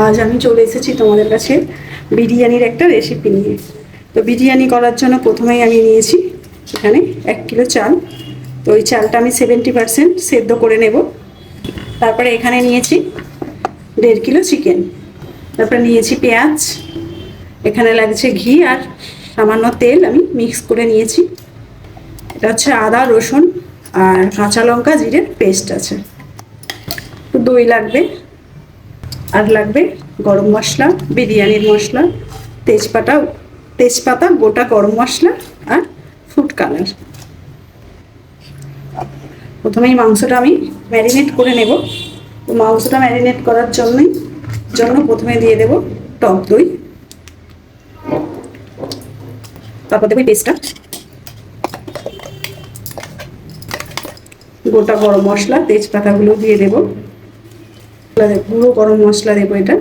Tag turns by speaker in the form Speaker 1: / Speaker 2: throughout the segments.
Speaker 1: আজ আমি চলে এসেছি তোমাদের কাছে বিরিয়ানির একটা রেসিপি নিয়ে। তো বিরিয়ানি করার জন্য প্রথমেই আমি নিয়েছি এখানে 1 কিলো চাল। তো ওই চালটা আমি 70% সেদ্ধ করে নেব। তারপরে এখানে নিয়েছি 1.5 কিলো চিকেন। তারপরে নিয়েছি পেঁয়াজ, এখানে লাগছে ঘি আর সামান্য তেল আমি মিক্স করে নিয়েছি। এটা হচ্ছে আদা রসুন আর কাঁচা লঙ্কা জিরের পেস্ট আছে। তো দই লাগবে, আর লাগবে গরম মশলা, বিরিয়ানির মশলা, তেজপাতা, গোটা গরম মশলা আর ফুড কালার। প্রথমেই মাংসটা আমি ম্যারিনেট করে নেব। তো মাংসটা ম্যারিনেট করার জন্য প্রথমে দিয়ে দেব টক দই, তারপর দেবো পেস্টটা, গোটা গরম মশলা, তেজপাতাগুলো দিয়ে দেবো, গুঁড়ো গরম মশলা দেবো, এটা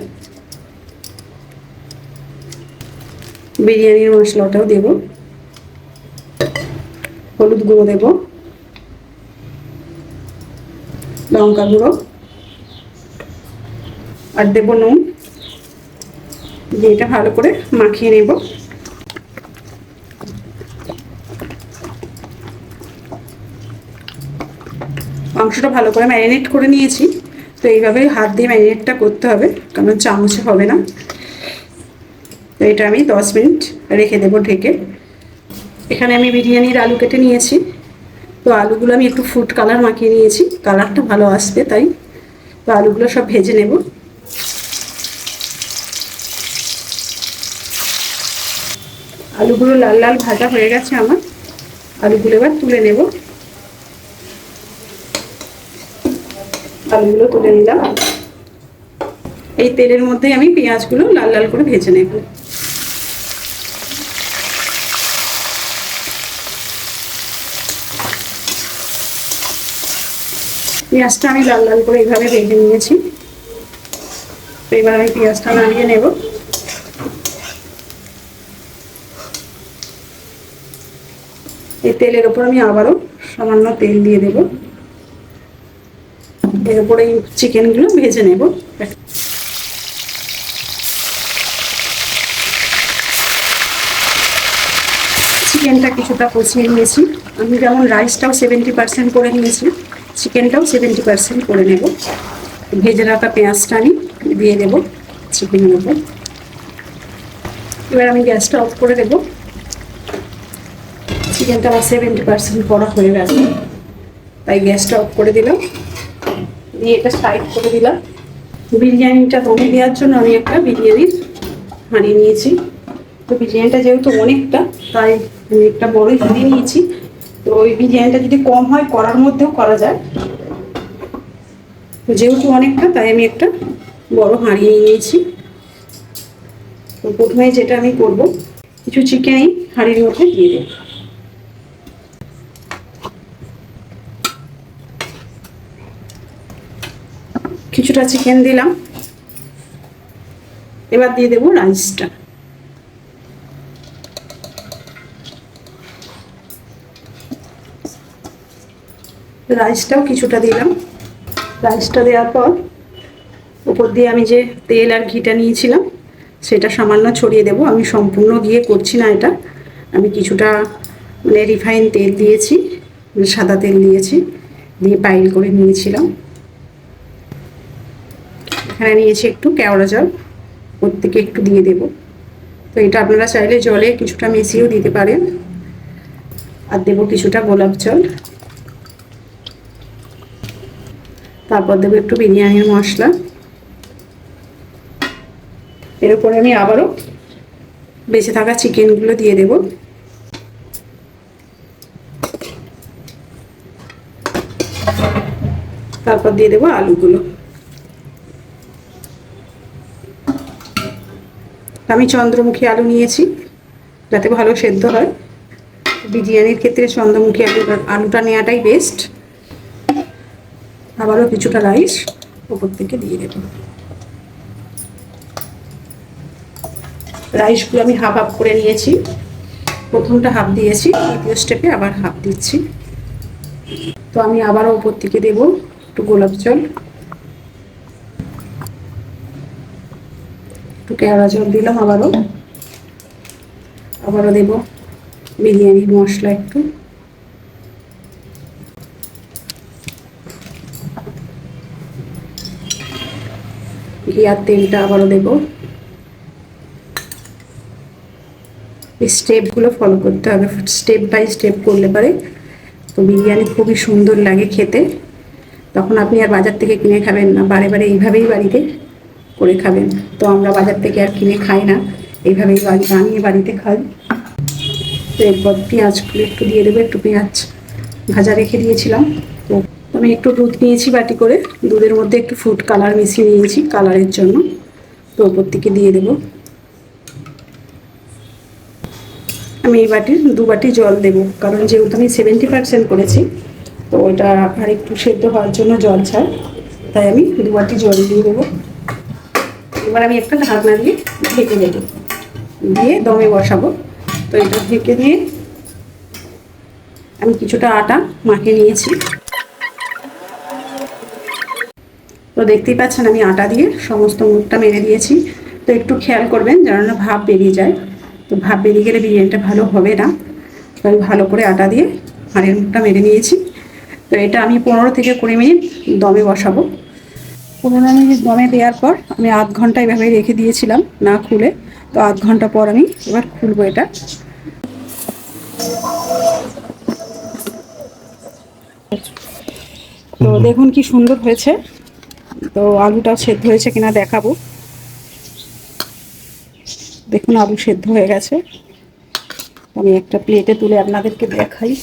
Speaker 1: বিরিয়ানির মশলাটাও দেব, হলুদ গুঁড়ো দেব, লঙ্কা গুঁড়ো আর দেবো নুন দিয়ে এটা ভালো করে মাখিয়ে নেব। মাংসটা ভালো করে ম্যারিনেট করে নিয়েছি। তো এইভাবে হাত দিয়ে ম্যারিনেটটা করতে হবে, কারণ চামচে হবে না। তো এটা আমি 10 মিনিট রেখে দেবো ঢেকে। এখানে আমি বিরিয়ানির আলু কেটে নিয়েছি। তো আলুগুলো আমি একটু ফুড কালার মাখিয়ে নিয়েছি, কালারটা ভালো আসবে তাই। তো আলুগুলো সব ভেজে নেব। আলুগুলো লাল লাল ভাজা হয়ে গেছে আমার। আলুগুলো এবার তুলে নেব। আলুগুলো তুলে নিলাম। এই তেলের মধ্যেই আমি পেঁয়াজগুলো লাল লাল করে ভেজে নেব। পেঁয়াজটা আমি লাল লাল করে এইভাবে ভেজে নিয়েছি। তো এবার আমি পেঁয়াজটা নামিয়ে নেব। এই তেলের ওপর আমি আবারও সামান্য তেল দিয়ে দেব। এর উপরে এই চিকেনগুলো ভেজে নেব। চিকেনটা কিছুটা কষিয়ে নিয়েছি আমি, যেমন রাইসটাও 70% করে নিয়েছি, চিকেনটাও 70% করে নেব। ভেজে রাখা পেঁয়াজটা আমি দিয়ে দেব চিকেনের উপর। এবার আমি গ্যাসটা অফ করে দেব। চিকেনটা আমার 70% করা হয়ে গেছে, তাই গ্যাসটা অফ করে দিলাম, দিয়ে এটা সাইড করে দিলাম। বিরিয়ানিটা দমে দেওয়ার জন্য আমি একটা বিরিয়ানির হাঁড়ি নিয়েছি। তো বিরিয়ানিটা যেহেতু অনেকটা, তাই আমি একটা বড়ই হাঁড়ি নিয়েছি। তো ওই বিরিয়ানিটা যদি কম হয় করার মধ্যেও করা যায়, তো যেহেতু অনেকটা তাই আমি একটা বড় হাঁড়ি নিয়েছি। তো প্রথমে যেটা আমি করব, কিছু চিকেন এই হাঁড়ির মধ্যে দিয়ে দেব। কিছুটা চিকেন দিলাম। এবার দিয়ে দেবো রাইসটা। রাইসটাও কিছুটা দিলাম। রাইসটা দেওয়ার পর উপর দিয়ে আমি যে তেল আর ঘিটা নিয়েছিলাম সেটা সামান্য ছড়িয়ে দেব। আমি সম্পূর্ণ ঘিয়ে করছি না এটা, আমি কিছুটা মানে রিফাইন তেল দিয়েছি, সাদা তেল দিয়েছি, দিয়ে পাইল করে নিয়েছিলাম। এখানে নিয়েছি একটু কেওড়া জল, প্রত্যেকে একটু দিয়ে দেব। তো এটা আপনারা চাইলে জলে কিছুটা মিশিয়েও দিতে পারেন। আর দেবো কিছুটা গোলাপ জল, তারপর দেবো একটু বিরিয়ানির মশলা। এর উপরে আমি আবারও বেঁচে থাকা চিকেনগুলো দিয়ে দেব। তারপর দিয়ে দেবো আলুগুলো। আমি চন্দ্রমুখী আলু নিয়েছি, যাতে ভালো সেদ্ধ হয়। বিরিয়ানির ক্ষেত্রে চন্দ্রমুখী আলুটা নেওয়াটাই বেস্ট। আবারও কিছুটা রাইস উপর থেকে দিয়ে দেব। রাইসগুলো আমি হাফ হাফ করে নিয়েছি। প্রথমটা হাফ দিয়েছি, দ্বিতীয় স্টেপে আবার হাফ দিচ্ছি। তো আমি আবারও উপর থেকে দেব একটু গোলাপ জল, একটু কেওড়া জল দিলাম, আবারও দেব বিরিয়ানির মশলা একটু। ঘি আর তেলটা আবারও দেব। স্টেপগুলো ফলো করতে হবে, স্টেপ বাই স্টেপ করলে পারে তো বিরিয়ানি খুবই সুন্দর লাগে খেতে। তখন আপনি আর বাজার থেকে কিনে খাবেন না, বারে বারে এইভাবেই বাড়িতে করে খাবেন। তো আমরা বাজার থেকে আর কিনে খাই না, এইভাবেই বানিয়ে বাড়িতে খাই। তো এরপর পেঁয়াজগুলো একটু দিয়ে দেবো, একটু পেঁয়াজ ভাজা রেখে দিয়েছিলাম। তো আমি একটু দুধ নিয়েছি বাটি করে, দুধের মধ্যে একটু ফুড কালার মিশিয়ে নিয়েছি কালারের জন্য। তো ওপর থেকে দিয়ে দেবো। আমি এই বাটির 2 বাটি জল দেবো, কারণ যেহেতু আমি 70% করেছি, তো ওইটা আর একটু সেদ্ধ হওয়ার জন্য জল ছাড়, তাই আমি 2 বাটি জল দিয়ে দেবো। এবার আমি একটা ঢাকনা দিয়ে ঢেকে দেবো, দিয়ে দমে বসাবো। তো এটা ঢেকে দিয়ে আমি কিছুটা আটা মাখিয়ে নিয়েছি। তো দেখতেই পাচ্ছেন আমি আটা দিয়ে সমস্ত মুখটা মেরে দিয়েছি। তো একটু খেয়াল করবেন যেন না ভাপ বেরিয়ে যায়, তো ভাপ বেরিয়ে গেলে বিরিয়ানিটা ভালো হবে না। তো আমি ভালো করে আটা দিয়ে হাঁড়ির মুখটা মেরে নিয়েছি। তো এটা আমি 15 থেকে 20 মিনিট দমে বসাবো। 15 মিনিট দমে দেওয়ার পর আমি আধ ঘন্টা এভাবে রেখে দিয়েছিলাম না খুলে। তো আধ ঘন্টা পর আমি এবার খুলবো এটা। তো দেখুন কি সুন্দর হয়েছে। তো আলুটা সেদ্ধ হয়েছে কিনা দেখাবো। দেখুন আলু সেদ্ধ হয়ে গেছে। আমি একটা প্লেটে তুলে আপনাদেরকে দেখাই।